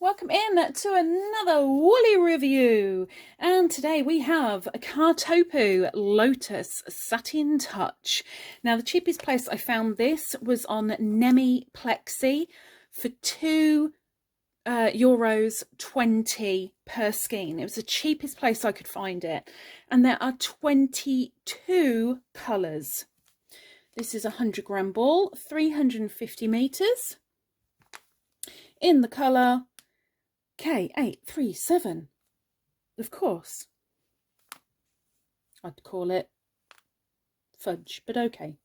welcome in to another woolly review, and today we have a Kartopu Lotus Satin Touch. Now the cheapest place I found this was on Nemi Plexi for €2 20 per skein. It was the cheapest place I could find it, and there are 22 colours. This is a 100-gram ball, 350 meters, in the colour K837. Of course, I'd call it fudge, but okay.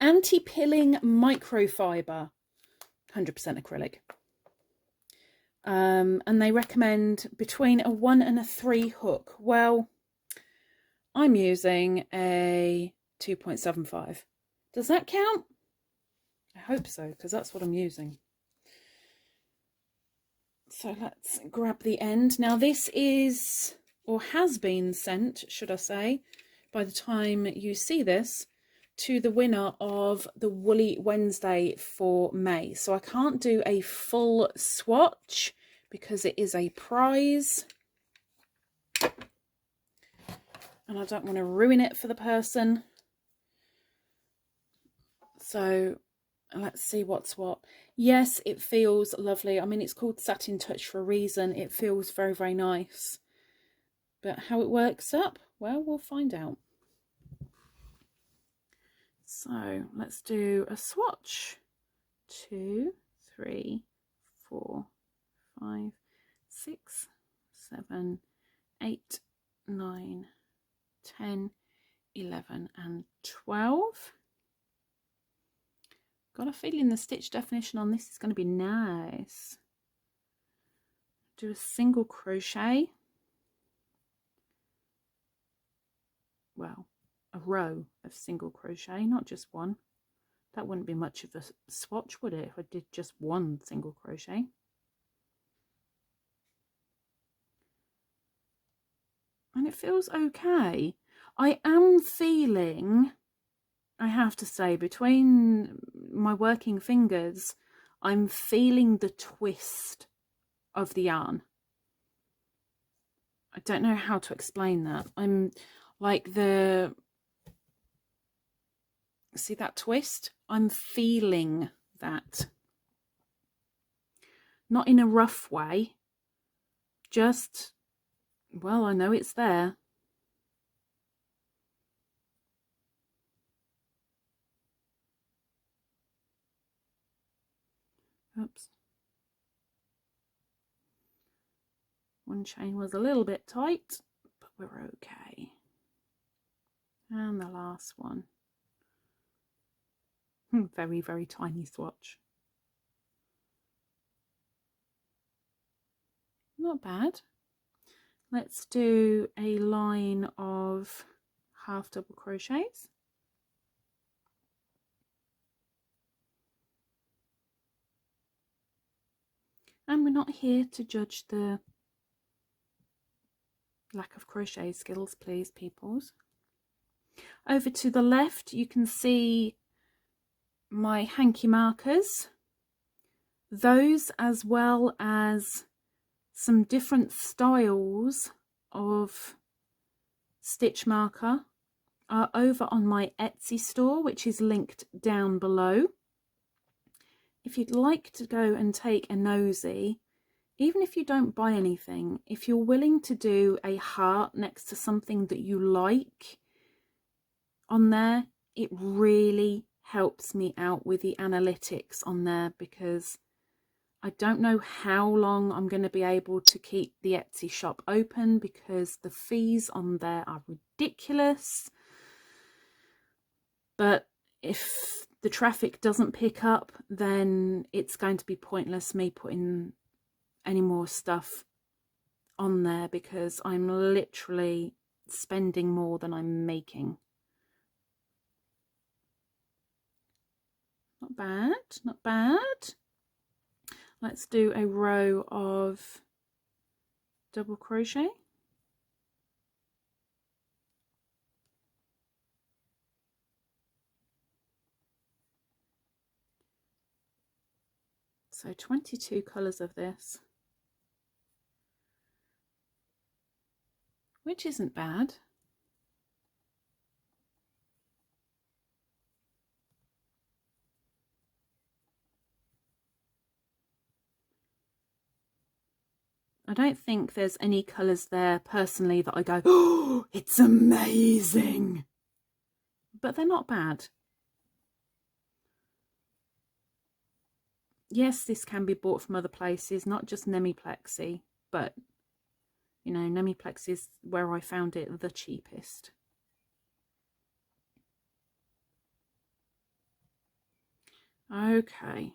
Anti-pilling microfiber, 100% acrylic. And they recommend between a 1 and a 3 hook. Well, I'm using a 2.75. Does that count? I hope so, because that's what I'm using. So let's grab the end. Now this is, or has been sent, should I say, by the time you see this, to the winner of the Woolly Wednesday for May. So I can't do a full swatch because it is a prize. And I don't want to ruin it for the person. So let's see what's what. Yes, it feels lovely. I mean, it's called Satin Touch for a reason. It feels very, very nice. But how it works up, well, we'll find out. So let's do a swatch. 2, 3, 4, 5, 6, 7, 8, 9, 10, 11 and 12. Got a feeling the stitch definition on this is going to be nice. Do a single crochet. Well, a row of single crochet, not just one. That wouldn't be much of a swatch, would it, if I did just one single crochet? And it feels okay. I am feeling, I have to say, between my working fingers, I'm feeling the twist of the yarn. I don't know how to explain that. I'm like see that twist? I'm feeling that. Not in a rough way, just, well, I know it's there. Oops. One chain was a little bit tight, but we're okay. And the last one. Very, very tiny swatch. Not bad. Let's do a line of half double crochets. And we're not here to judge the lack of crochet skills, please, peoples. Over to the left, you can see my hanky markers. Those, as well as some different styles of stitch marker, are over on my Etsy store, which is linked down below. If you'd like to go and take a nosy, even if you don't buy anything, if you're willing to do a heart next to something that you like on there, it really helps me out with the analytics on there, because I don't know how long I'm going to be able to keep the Etsy shop open, because the fees on there are ridiculous. But if the traffic doesn't pick up, then it's going to be pointless me putting any more stuff on there, because I'm literally spending more than I'm making. Not bad, not bad. Let's do a row of double crochet. So 22 colours of this. which isn't bad. I don't think there's any colours there personally that I go, oh, it's amazing. But they're not bad. Yes, this can be bought from other places, not just Nemiplexi, but, you know, Nemiplexi is where I found it the cheapest. Okay.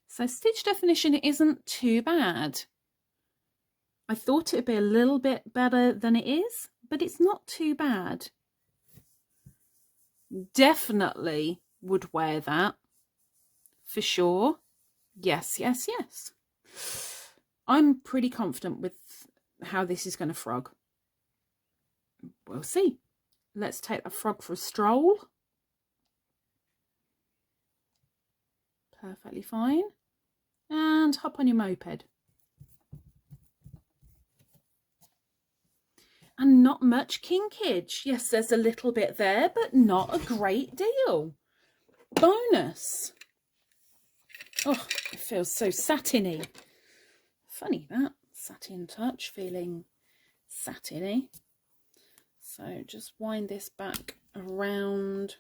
So stitch definition isn't too bad. I thought it would be a little bit better than it is, but it's not too bad. Definitely would wear that for sure. Yes, yes, yes. I'm pretty confident with how this is going to frog. We'll see. Let's take the frog for a stroll. Perfectly fine. And hop on your moped. And not much kinkage. Yes, there's a little bit there, but not a great deal. Bonus. Oh, it feels so satiny. Funny that. Satin touch, feeling satiny. So just wind this back around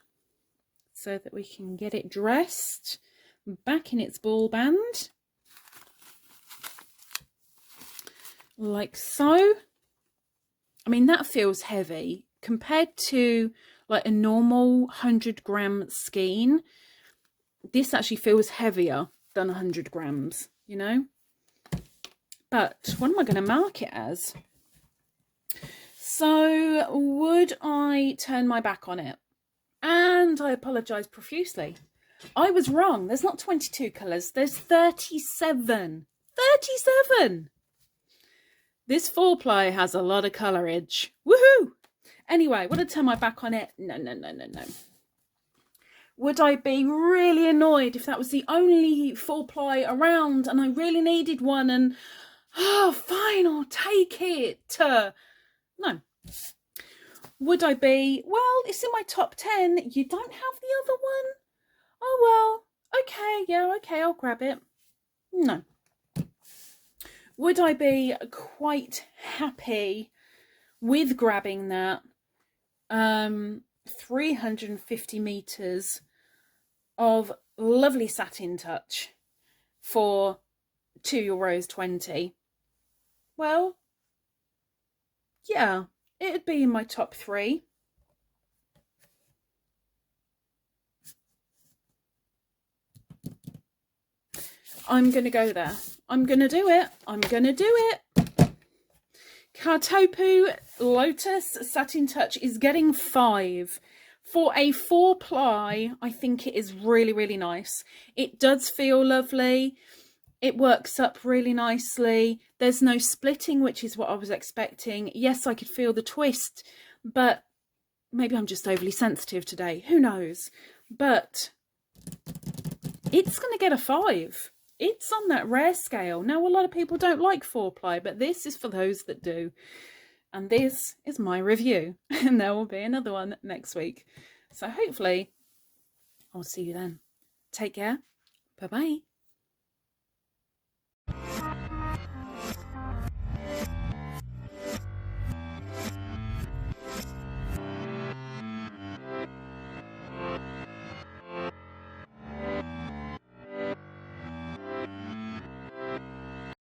so that we can get it dressed back in its ball band. Like so. I mean, that feels heavy compared to like a normal 100-gram skein. This actually feels heavier than 100 grams, you know. But what am I going to mark it as? So would I turn my back on it? And I apologise profusely. I was wrong. There's not 22 colours. There's 37. 37! This 4-ply has a lot of colourage. Woohoo! Anyway, would I turn my back on it? No, no, no, no, no. Would I be really annoyed if that was the only 4-ply around and I really needed one and, oh, fine, I'll take it. No. Would I be, well, it's in my top 10. You don't have the other one? Oh, well, okay, yeah, okay, I'll grab it. No. Would I be quite happy with grabbing that 350 meters of lovely satin touch for €2.20? Well, yeah, it'd be in my top 3. I'm going to go there. I'm going to do it. I'm going to do it. Kartopu Lotus Satin Touch is getting 5. For a 4-ply, I think it is really, really nice. It does feel lovely. It works up really nicely. There's no splitting, which is what I was expecting. Yes, I could feel the twist, but maybe I'm just overly sensitive today. Who knows? But it's going to get a 5. It's on that rare scale. Now, a lot of people don't like 4-ply, but this is for those that do. And this is my review. And there will be another one next week. So hopefully, I'll see you then. Take care. Bye-bye.